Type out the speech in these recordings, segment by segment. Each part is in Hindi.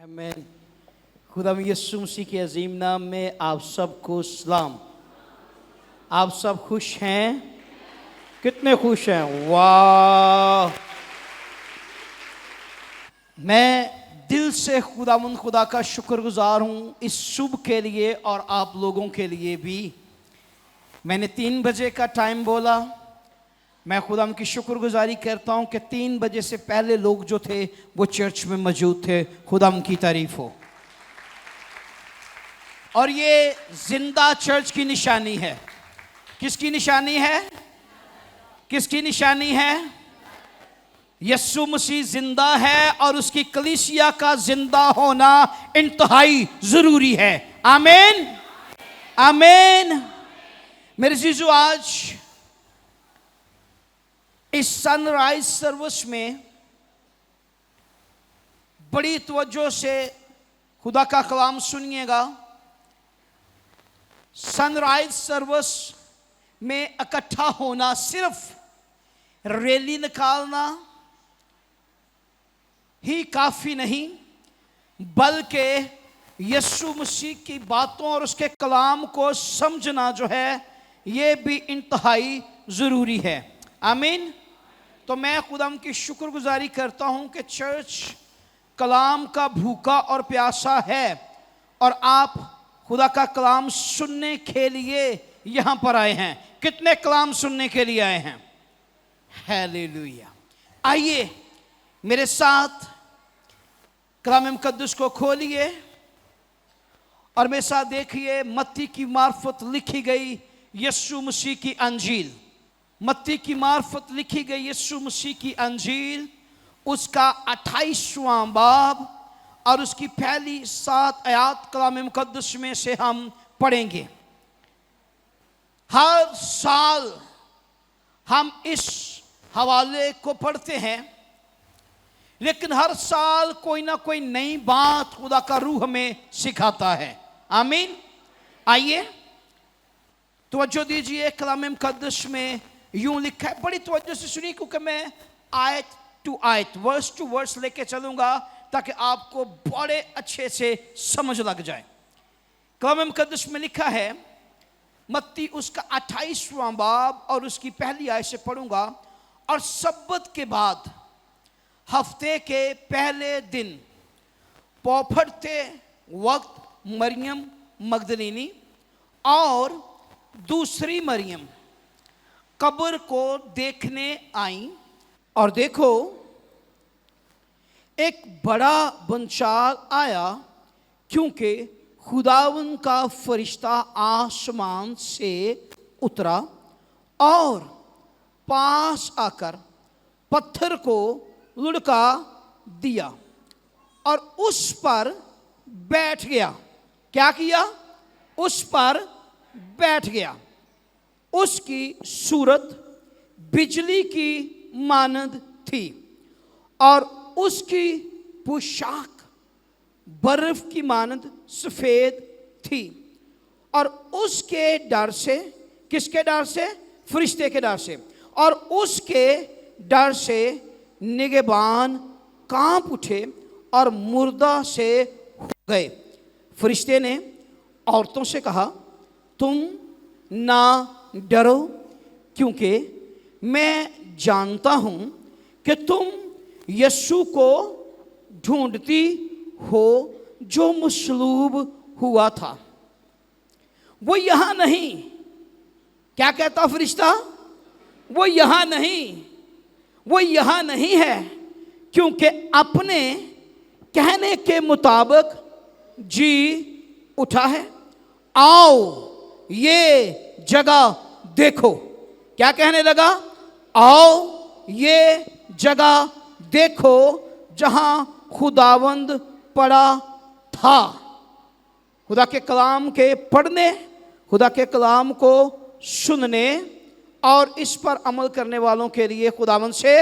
आमीन। खुदा यीशु मसीह के अजीम नाम में आप सबको सलाम। आप सब खुश हैं? कितने खुश हैं? वाह! मैं दिल से खुदा का शुक्रगुजार हूँ इस शुभ के लिए और आप लोगों के लिए भी। मैंने 3 बजे का टाइम बोला। मैं खुदा की शुक्रगुजारी करता हूँ कि 3 बजे से पहले लोग जो थे वो चर्च में मौजूद थे। खुदा की तारीफ हो। और ये जिंदा चर्च की निशानी है। किसकी निशानी है? किसकी निशानी है? यीशु मसीह जिंदा है और उसकी कलीसिया का जिंदा होना इंतहाई जरूरी है। आमीन, आमीन। मेरे जीजू, आज इस सनराइज सर्विस में बड़ी तवज्जो से खुदा का कलाम सुनिएगा। सनराइज सर्विस में इकट्ठा होना सिर्फ रैली निकालना ही काफी नहीं, बल्कि यीशु मसीह की बातों और उसके कलाम को समझना जो है ये भी इंतहाई जरूरी है। आमीन। तो मैं खुदाम की शुक्रगुजारी करता हूं कि चर्च कलाम का भूखा और प्यासा है और आप खुदा का कलाम सुनने के लिए यहां पर आए हैं। कितने कलाम सुनने के लिए आए हैं? हालेलुया। आइए मेरे साथ कलाम मुकद्दस को खोलिए और मेरे साथ देखिए मत्ती की मार्फत लिखी गई यीशु मसीह की अंजील। मत्ती की मार्फत लिखी गई यीशु मसीह की अंजील, उसका 28वां बाब और उसकी पहली 7 आयत कलाम मुकद्दस में से हम पढ़ेंगे। हर साल हम इस हवाले को पढ़ते हैं, लेकिन हर साल कोई ना कोई नई बात खुदा का रूह हमें सिखाता है। आमीन। आइए तवज्जो दीजिए। कलाम मुकद्दस में यूं लिखा है, बड़ी तवज्जो से सुनिए क्योंकि मैं आयत टू आयत, वर्स टू वर्स लेके चलूंगा ताकि आपको बड़े अच्छे से समझ लग जाए। कलाम मुकद्दस में लिखा है, मत्ती उसका 28वां बाब और उसकी पहली आयत से पढ़ूंगा। और सब्बत के बाद हफ्ते के पहले दिन पौफड़ते वक्त मरियम मगदलीनी और दूसरी मरियम कब्र को देखने आई, और देखो एक बड़ा बंचाल आया, क्योंकि खुदावन का फरिश्ता आसमान से उतरा और पास आकर पत्थर को लुढ़का दिया और उस पर बैठ गया। क्या किया? उस पर बैठ गया। उसकी सूरत बिजली की मानद थी और उसकी पोशाक बर्फ की मानद सफेद थी। और उसके डर से, किसके डर से? फरिश्ते के डर से। और उसके डर से निगहबान कांप उठे और मुर्दा से हो गए। फरिश्ते ने औरतों से कहा, तुम ना डरो, क्योंकि मैं जानता हूं कि तुम यीशु को ढूंढती हो जो मसलूब हुआ था। वो यहां नहीं। क्या कहता फरिश्ता? वो यहां नहीं, वो यहां नहीं है, क्योंकि अपने कहने के मुताबिक जी उठा है। आओ ये जगह देखो। क्या कहने लगा? आओ ये जगह देखो जहां खुदावंद पड़ा था। खुदा के कलाम के पढ़ने, खुदा के कलाम को सुनने और इस पर अमल करने वालों के लिए खुदावंद से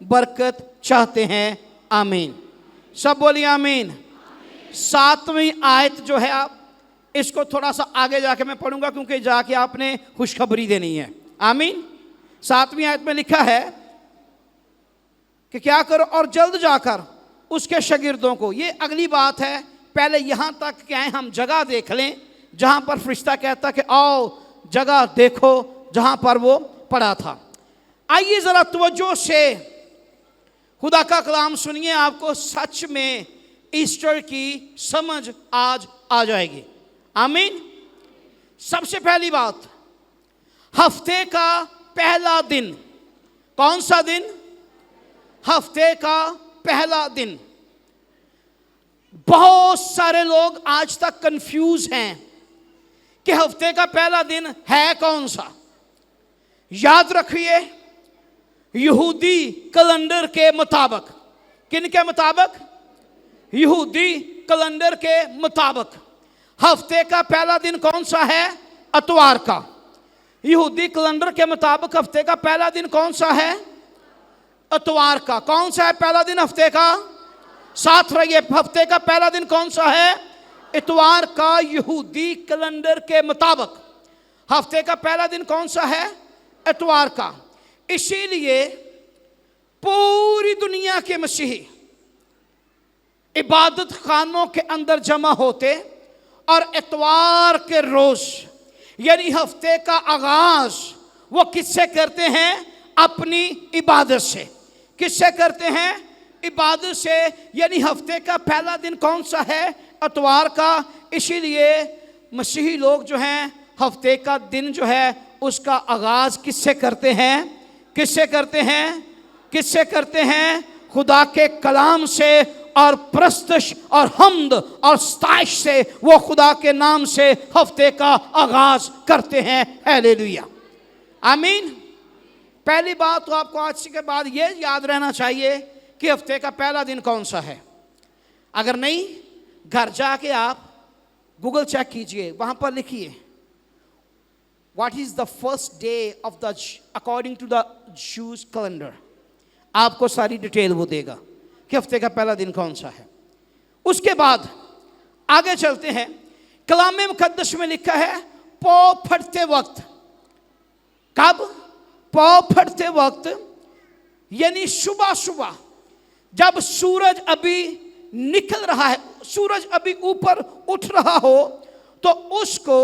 बरकत चाहते हैं। आमीन। सब बोलिए आमीन। 7वीं आयत जो है, आप इसको थोड़ा सा आगे जाके मैं पढ़ूंगा क्योंकि जाके आपने खुशखबरी देनी है। आमीन। 7वीं आयत में लिखा है कि क्या करो? और जल्द जाकर उसके शागिर्दों को। ये अगली बात है, पहले यहाँ तक क्या है हम जगह देख लें जहाँ पर फरिश्ता कहता कि आओ जगह देखो जहाँ पर वो पड़ा था। आइए ज़रा तवज्जो से खुदा का कलाम सुनिए, आपको सच में ईस्टर की समझ आज आ जाएगी। आमीन। सबसे पहली बात, हफ्ते का पहला दिन। कौन सा दिन? हफ्ते का पहला दिन। बहुत सारे लोग आज तक कंफ्यूज हैं कि हफ्ते का पहला दिन है कौन सा। याद रखिए, यहूदी कैलेंडर के मुताबिक, किन के मुताबिक? यहूदी कैलेंडर के मुताबिक हफ्ते का पहला दिन कौन सा है? इतवार का। यहूदी कैलेंडर के मुताबिक हफ्ते का पहला दिन कौन सा है? इतवार का। कौन सा है पहला दिन हफ्ते का? साथ रहिए, हफ्ते का पहला दिन कौन सा है? इतवार का। यहूदी कैलेंडर के मुताबिक हफ्ते का पहला दिन कौन सा है? इतवार का। इसीलिए पूरी दुनिया के मसीही इबादत खानों के अंदर जमा होते और इतवार के रोज यानी हफ्ते का आगाज वो किससे करते हैं? अपनी इबादत से। किससे करते हैं? इबादत से। यानी हफ्ते का पहला दिन कौन सा है? इतवार का। इसीलिए मसीही लोग जो हैं हफ्ते का दिन जो है उसका आगाज किससे करते हैं? किससे करते हैं? किससे करते हैं? खुदा के कलाम से और प्रस्तश और हमद और स्ताइश से वो खुदा के नाम से हफ्ते का आगाज करते हैं। हालेलुया, आमीन। पहली बात तो आपको आज के बाद ये याद रहना चाहिए कि हफ्ते का पहला दिन कौन सा है। अगर नहीं, घर जाके आप गूगल चेक कीजिए, वहां पर लिखिए what is the first day of the according to the Jews calendar. आपको सारी डिटेल वो देगा कि हफ्ते का पहला दिन कौन सा है। उसके बाद आगे चलते हैं। कलाम मुकद्दस में लिखा है पौ फटते वक्त। कब? पौ फटते वक्त, यानी सुबह सुबह जब सूरज अभी निकल रहा है, सूरज अभी ऊपर उठ रहा हो, तो उसको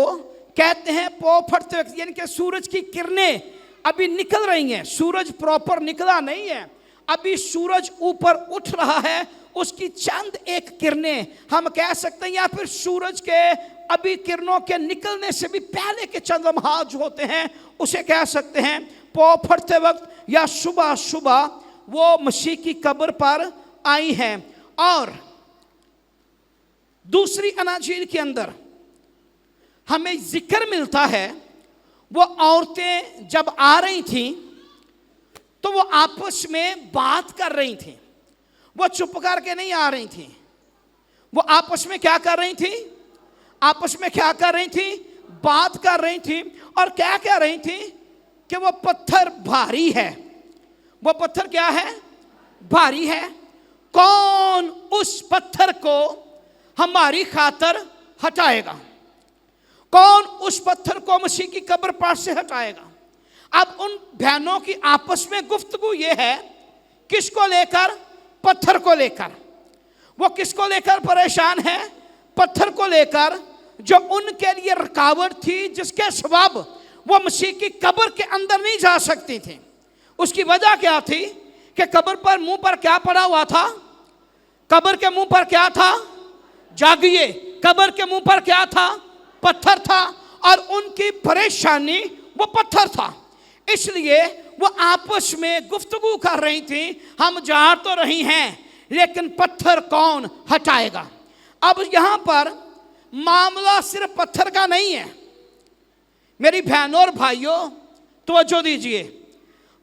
कहते हैं पौ फटते वक्त। यानी कि सूरज की किरणें अभी निकल रही हैं, सूरज प्रॉपर निकला नहीं है, अभी सूरज ऊपर उठ रहा है, उसकी चंद एक किरणें हम कह सकते हैं, या फिर सूरज के अभी किरणों के निकलने से भी पहले के चंद लम्हात जो होते हैं उसे कह सकते हैं पौ फटते वक्त या सुबह सुबह वो मसीह की कब्र पर आई हैं। और दूसरी अनाजील के अंदर हमें जिक्र मिलता है वो औरतें जब आ रही थीं तो वो आपस में बात कर रही थीं। वो चुप करके नहीं आ रही थीं, वो आपस में क्या कर रही थीं? आपस में क्या कर रही थीं? बात कर रही थीं। और क्या कह रही थीं? कि वो पत्थर भारी है। वो पत्थर क्या है? भारी है। कौन उस पत्थर को हमारी खातर हटाएगा? कौन उस पत्थर को मसीह की कब्र पर से हटाएगा? अब उन बहनों की आपस में गुफ्तगू ये है, किसको लेकर? पत्थर को लेकर। वो किसको लेकर परेशान है? पत्थर को लेकर, जो उनके लिए रुकावट थी, जिसके सबब वो मसीह की कब्र के अंदर नहीं जा सकती थी। उसकी वजह क्या थी? कि कब्र पर मुंह पर क्या पड़ा हुआ था? कब्र के मुंह पर क्या था? जागिए। कब्र के मुंह पर क्या था? पत्थर था। और उनकी परेशानी वो पत्थर था। इसलिए वो आपस में गुफ्तगू कर रही थी, हम जा तो रही हैं लेकिन पत्थर कौन हटाएगा? अब यहां पर मामला सिर्फ पत्थर का नहीं है। मेरी बहनों और भाइयों तवज्जो दीजिए,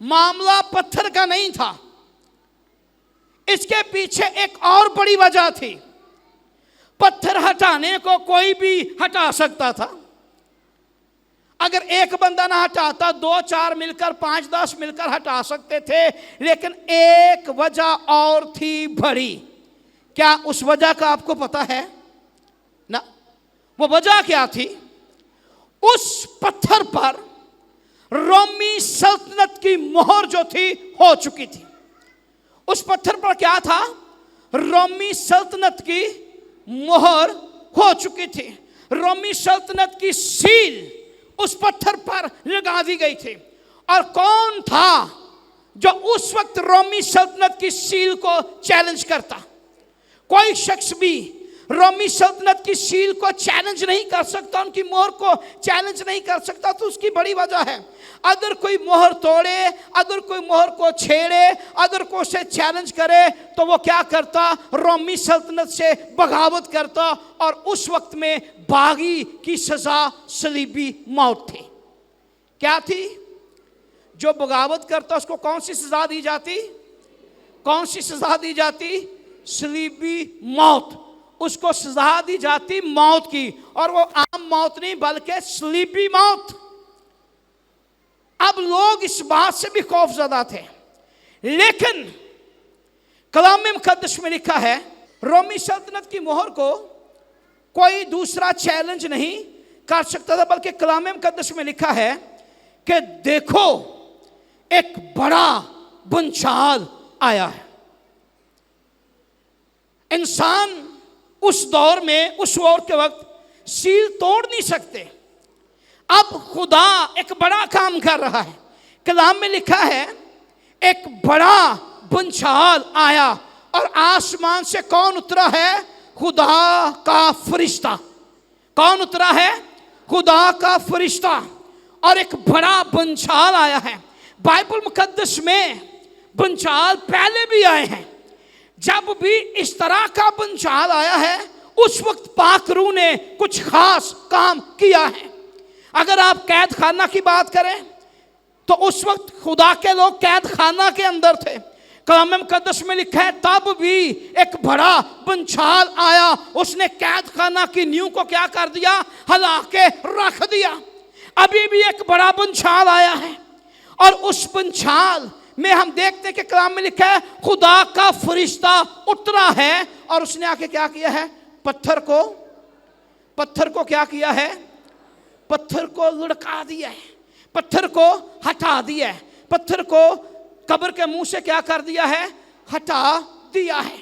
मामला पत्थर का नहीं था, इसके पीछे एक और बड़ी वजह थी। पत्थर हटाने को कोई भी हटा सकता था। अगर एक बंदा ना हटाता, 2-4 मिलकर 5-10 मिलकर हटा सकते थे, लेकिन एक वजह और थी बड़ी। क्या उस वजह का आपको पता है? ना। वो वजह क्या थी? उस पत्थर पर रोमी सल्तनत की मोहर जो थी हो चुकी थी। उस पत्थर पर क्या था? रोमी सल्तनत की मोहर हो चुकी थी। रोमी सल्तनत की सील उस पत्थर पर लगा दी गई थी। और कौन था जो उस वक्त रोमी सल्तनत की सील को चैलेंज करता? कोई शख्स भी रोमी सल्तनत की सील को चैलेंज नहीं कर सकता, उनकी मोहर को चैलेंज नहीं कर सकता। तो उसकी बड़ी वजह है, अगर कोई मोहर तोड़े, अगर कोई मोहर को छेड़े, अगर कोई उसे चैलेंज करे, तो वो क्या करता? रोमी सल्तनत से बगावत करता। और उस वक्त में बागी की सजा सलीबी मौत थी। क्या थी? जो बगावत करता उसको कौन सी सजा दी जाती? कौन सी सजा दी जाती? सलीबी मौत। उसको सजा दी जाती मौत की, और वो आम मौत नहीं बल्कि सलीबी मौत। अब लोग इस बात से भी खौफजदा थे, लेकिन कलाम मुकद्दस में लिखा है रोमी सल्तनत की मोहर को कोई दूसरा चैलेंज नहीं कर सकता था, बल्कि कलाम मुकद्दस में लिखा है कि देखो एक बड़ा भूचाल आया है। इंसान उस दौर में, उस दौर के वक्त सील तोड़ नहीं सकते। अब खुदा एक बड़ा काम कर रहा है। कलाम में लिखा है एक बड़ा भूचाल आया, और आसमान से कौन उतरा है? खुदा का फरिश्ता। कौन उतरा है? खुदा का फरिश्ता। और एक बड़ा भूचाल आया है। बाइबल मुकद्दस में भूचाल पहले भी आए हैं। जब भी इस तरह का भूचाल आया है, उस वक्त पाक रूह ने कुछ खास काम किया है। अगर आप कैद खाना की बात करें, तो उस वक्त खुदा के लोग कैद खाना के अंदर थे। कलाम मुकद्दस में लिखा है तब भी एक बड़ा भूचाल आया, उसने कैद खाना की नींव को क्या कर दिया? हिला के रख दिया। अभी भी एक बड़ा भूचाल आया है, और उस भूचाल में हम देखते हैं कि कलाम में लिखा है खुदा का फरिश्ता उतरा है, और उसने आके क्या किया है? पत्थर को क्या किया है? पत्थर को लुढ़का दिया है, पत्थर को हटा दिया है, पत्थर को कब्र के मुंह से क्या कर दिया है? हटा दिया है,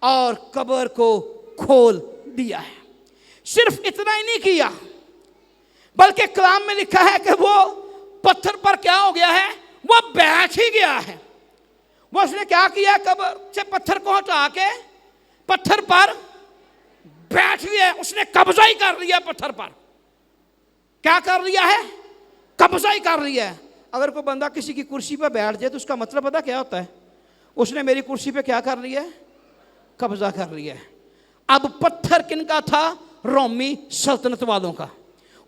और कब्र को खोल दिया है। सिर्फ इतना ही नहीं किया, बल्कि कलाम में लिखा है कि वो पत्थर पर क्या हो गया है? वो बैठ ही गया है। वो उसने क्या किया? कब्र से पत्थर को हटा के पत्थर पर बैठ गया। उसने कब्जा ही कर लिया पत्थर पर। क्या कर लिया है? कब्जा ही कर लिया है। अगर कोई बंदा किसी की कुर्सी पर बैठ जाए तो उसका मतलब पता क्या होता है? उसने मेरी कुर्सी पे क्या कर लिया है? कब्जा कर लिया है। अब पत्थर किनका था? रोमी सल्तनत वालों का।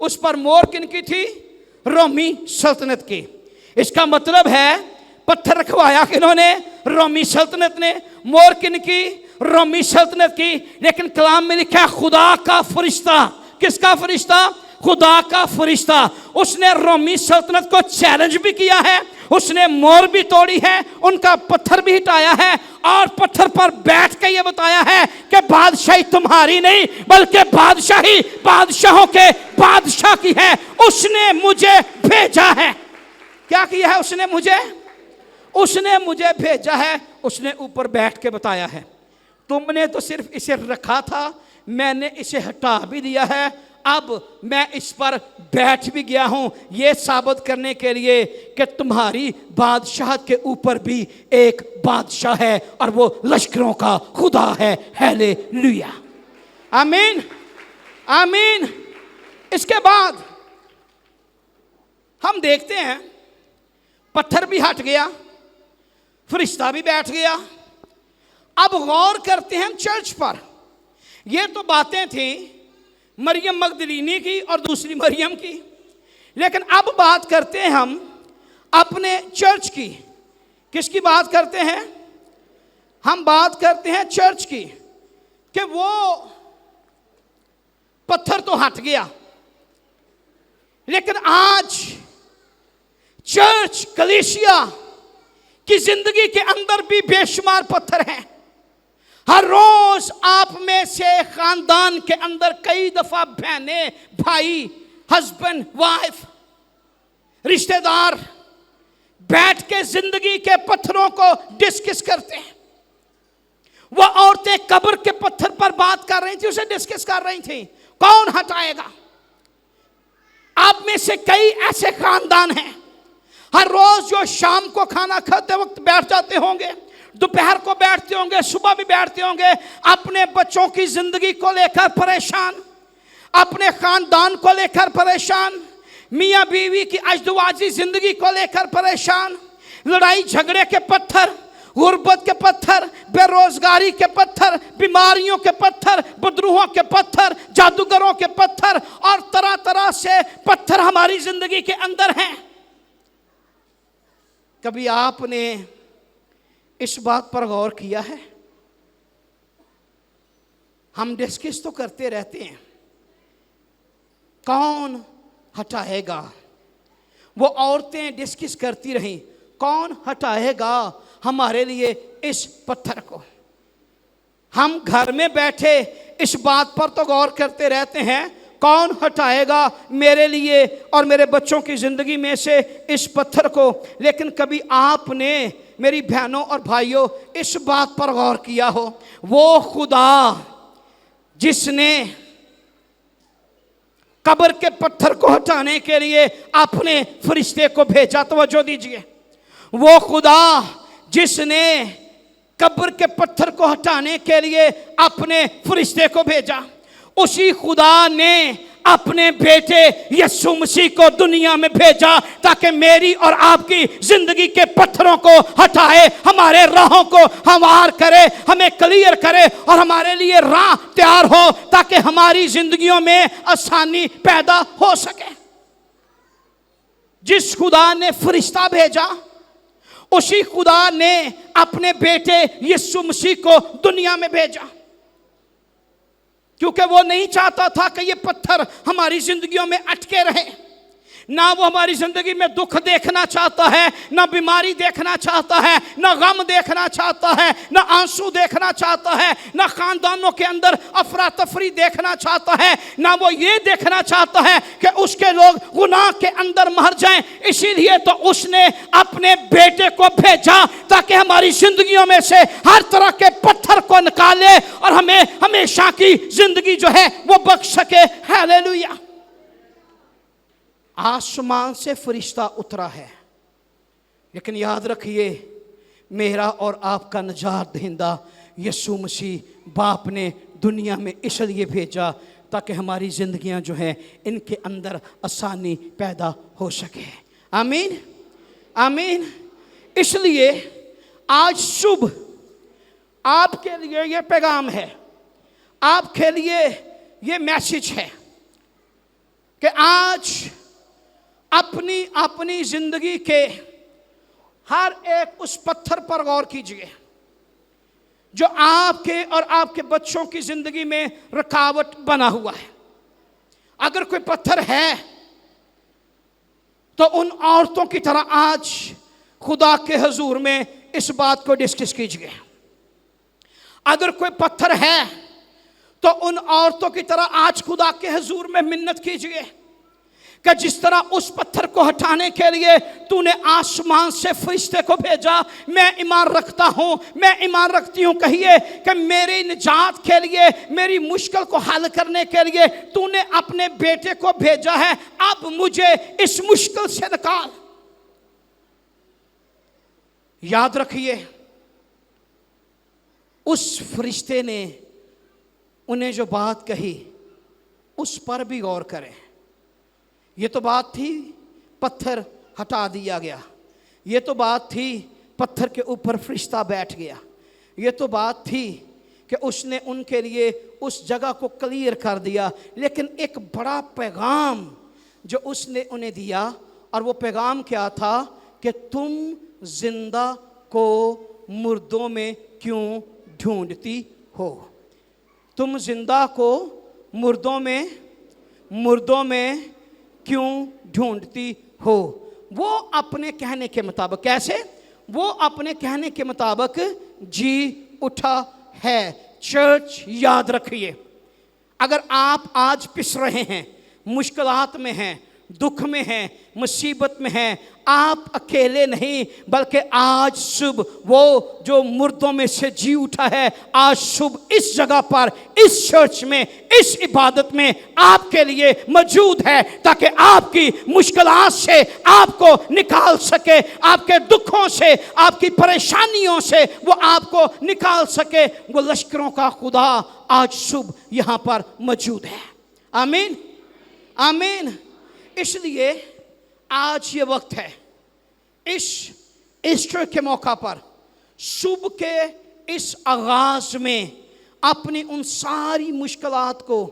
उस पर मोहर किनकी थी? रोमी सल्तनत की। इसका मतलब है पत्थर रखवाया किन्होंने? रोमी सल्तनत ने। मोहर किनकी? रोमी सल्तनत की। लेकिन कलाम में लिखा है खुदा का फरिश्ता। किसका फरिश्ता? खुदा का फरिश्ता। उसने रोमी सल्तनत को चैलेंज भी किया है, उसने मोहर भी तोड़ी है, उनका पत्थर भी हटाया है, और पत्थर पर बैठ के ये बताया है कि बादशाही तुम्हारी नहीं बल्कि बादशाही बादशाहों के बादशाह की है। उसने मुझे भेजा है। क्या किया है? उसने मुझे भेजा है। उसने ऊपर बैठ के बताया है तुमने तो सिर्फ इसे रखा था, मैंने इसे हटा भी दिया है, अब मैं इस पर बैठ भी गया हूं, यह साबित करने के लिए कि तुम्हारी बादशाह के ऊपर भी एक बादशाह है, और वो लश्करों का खुदा है। हालेलुया, आमीन, आमीन। इसके बाद हम देखते हैं पत्थर भी हट गया, फरिश्ता भी बैठ गया। अब गौर करते हैं हम चर्च पर। ये तो बातें थी मरियम मगदलीनी की और दूसरी मरियम की, लेकिन अब बात करते हैं हम अपने चर्च की। किसकी बात करते हैं? हम बात करते हैं चर्च की, कि वो पत्थर तो हट गया, लेकिन आज चर्च कलीसिया की जिंदगी के अंदर भी बेशुमार पत्थर हैं। हर रोज आप में से खानदान के अंदर कई दफा बहनें, भाई, हस्बैंड, वाइफ, रिश्तेदार बैठ के जिंदगी के पत्थरों को डिस्कस करते हैं। वो औरतें कब्र के पत्थर पर बात कर रही थी, उसे डिस्कस कर रही थी कौन हटाएगा। आप में से कई ऐसे खानदान हैं, हर रोज जो शाम को खाना खाते वक्त बैठ जाते होंगे, दोपहर को बैठते होंगे, सुबह भी बैठते होंगे, अपने बच्चों की जिंदगी को लेकर परेशान, अपने खानदान को लेकर परेशान, मियाँ बीवी की अजदवाजी जिंदगी को लेकर परेशान, लड़ाई झगड़े के पत्थर, गुर्बत के पत्थर, बेरोजगारी के पत्थर, बीमारियों के पत्थर, बदरूहों के पत्थर, जादूगरों के पत्थर और तरह तरह से पत्थर हमारी जिंदगी के अंदर हैं। कभी आपने इस बात पर गौर किया है? हम डिस्कस तो करते रहते हैं, कौन हटाएगा। वो औरतें डिस्कस करती रहीं, कौन हटाएगा हमारे लिए इस पत्थर को। हम घर में बैठे इस बात पर तो गौर करते रहते हैं, कौन हटाएगा मेरे लिए और मेरे बच्चों की जिंदगी में से इस पत्थर को। लेकिन कभी आपने मेरी बहनों और भाइयों इस बात पर गौर किया हो, वो खुदा जिसने कब्र के पत्थर को हटाने के लिए अपने फरिश्ते को भेजा, तवज्जो दीजिए, वो खुदा जिसने कब्र के पत्थर को हटाने के लिए अपने फरिश्ते को भेजा, उसी खुदा ने अपने बेटे यीशु मसीह को दुनिया में भेजा ताकि मेरी और आपकी जिंदगी के पत्थरों को हटाए, हमारे राहों को हमवार करे, हमें क्लियर करे और हमारे लिए राह तैयार हो ताकि हमारी जिंदगियों में आसानी पैदा हो सके। जिस खुदा ने फरिश्ता भेजा, उसी खुदा ने अपने बेटे यीशु मसीह को दुनिया में भेजा, क्योंकि वो नहीं चाहता था कि ये पत्थर हमारी जिंदगियों में अटके रहे। ना वो हमारी जिंदगी में दुख देखना चाहता है, ना बीमारी देखना चाहता है, ना गम देखना चाहता है, ना आंसू देखना चाहता है, ना खानदानों के अंदर अफरा तफरी देखना चाहता है, ना वो ये देखना चाहता है कि उसके लोग गुनाह के अंदर मर जाएं। इसीलिए तो उसने अपने बेटे को भेजा ताकि हमारी जिंदगियों में से हर तरह के पत्थर को निकाले और हमें हमेशा की जिंदगी जो है वो बख्श सके। हालेलुया। आसमान से फरिश्ता उतरा है, लेकिन याद रखिए मेरा और आपका निजात दहिंदा यीशु मसीह बाप ने दुनिया में इसलिए भेजा ताकि हमारी जिंदगियां जो हैं इनके अंदर आसानी पैदा हो सके। आमीन आमीन। इसलिए आज शुभ आपके लिए ये पैगाम है, आपके लिए ये मैसेज है कि आज अपनी अपनी जिंदगी के हर एक उस पत्थर पर गौर कीजिए जो आपके और आपके बच्चों की जिंदगी में रुकावट बना हुआ है। अगर कोई पत्थर है तो उन औरतों की तरह आज खुदा के हुजूर में इस बात को डिस्कस कीजिए। अगर कोई पत्थर है तो उन औरतों की तरह आज खुदा के हुजूर में मिन्नत कीजिए कि जिस तरह उस पत्थर को हटाने के लिए तूने आसमान से फरिश्ते को भेजा, मैं ईमान रखता हूं, मैं ईमान रखती हूं, कहिए कि मेरी निजात के लिए, मेरी मुश्किल को हल करने के लिए तूने अपने बेटे को भेजा है। अब मुझे इस मुश्किल से निकाल। याद रखिए उस फरिश्ते ने उन्हें जो बात कही उस पर भी गौर करें। ये तो बात थी पत्थर हटा दिया गया, ये तो बात थी पत्थर के ऊपर फरिश्ता बैठ गया, ये तो बात थी कि उसने उनके लिए उस जगह को क्लियर कर दिया। लेकिन एक बड़ा पैगाम जो उसने उन्हें दिया, और वो पैगाम क्या था कि तुम जिंदा को मुर्दों में क्यों ढूंढती हो। तुम जिंदा को मुर्दों में क्यों ढूंढती हो। वो अपने कहने के मुताबिक, कैसे? वो अपने कहने के मुताबिक जी उठा है। चर्च याद रखिए, अगर आप आज पिस रहे हैं, मुश्किलात में हैं, दुख में हैं, मुसीबत में हैं, आप अकेले नहीं, बल्कि आज सुबह वो जो मुर्दों में से जी उठा है, आज सुबह इस जगह पर, इस चर्च में, इस इबादत में आपके लिए मौजूद है, ताकि आपकी मुश्किलात से आपको निकाल सके, आपके दुखों से, आपकी परेशानियों से वो आपको निकाल सके। वो लश्करों का खुदा आज सुबह यहाँ पर मौजूद है। आमीन, आमीन। इसलिए आज ये वक्त है, इस ईस्टर के मौका पर, सुबह के इस आगाज में अपनी उन सारी मुश्किलात को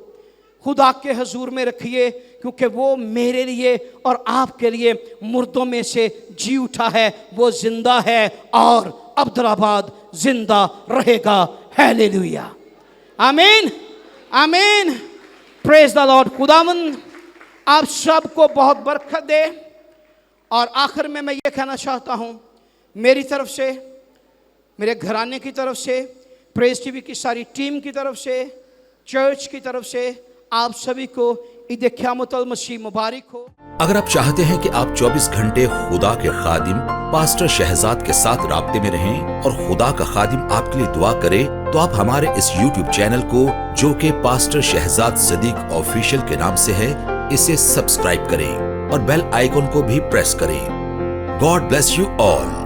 खुदा के हजूर में रखिए, क्योंकि वो मेरे लिए और आपके लिए मुर्दों में से जी उठा है, वो जिंदा है और अब्दुलाबाद जिंदा रहेगा। हालेलुया, आमीन, आमीन। Praise the Lord. खुदावंद आप सबको बहुत बरकत दे। और आखिर में मैं ये कहना चाहता हूँ, मेरी तरफ से, मेरे घराने की तरफ से, प्रेज टीवी की सारी टीम की तरफ से, चर्च की तरफ से आप सभी को ईद क़यामतुल मसीह मुबारक हो। अगर आप चाहते हैं कि आप 24 घंटे खुदा के खादिम पास्टर शहजाद के साथ राब्ते में रहें और खुदा का खादिम आपके लिए दुआ करे, तो आप हमारे इस YouTube चैनल को, जो कि पास्टर शहजाद सदीक ऑफिशियल के नाम से है, इसे सब्सक्राइब करें और बेल आइकॉन को भी प्रेस करें। God bless you all.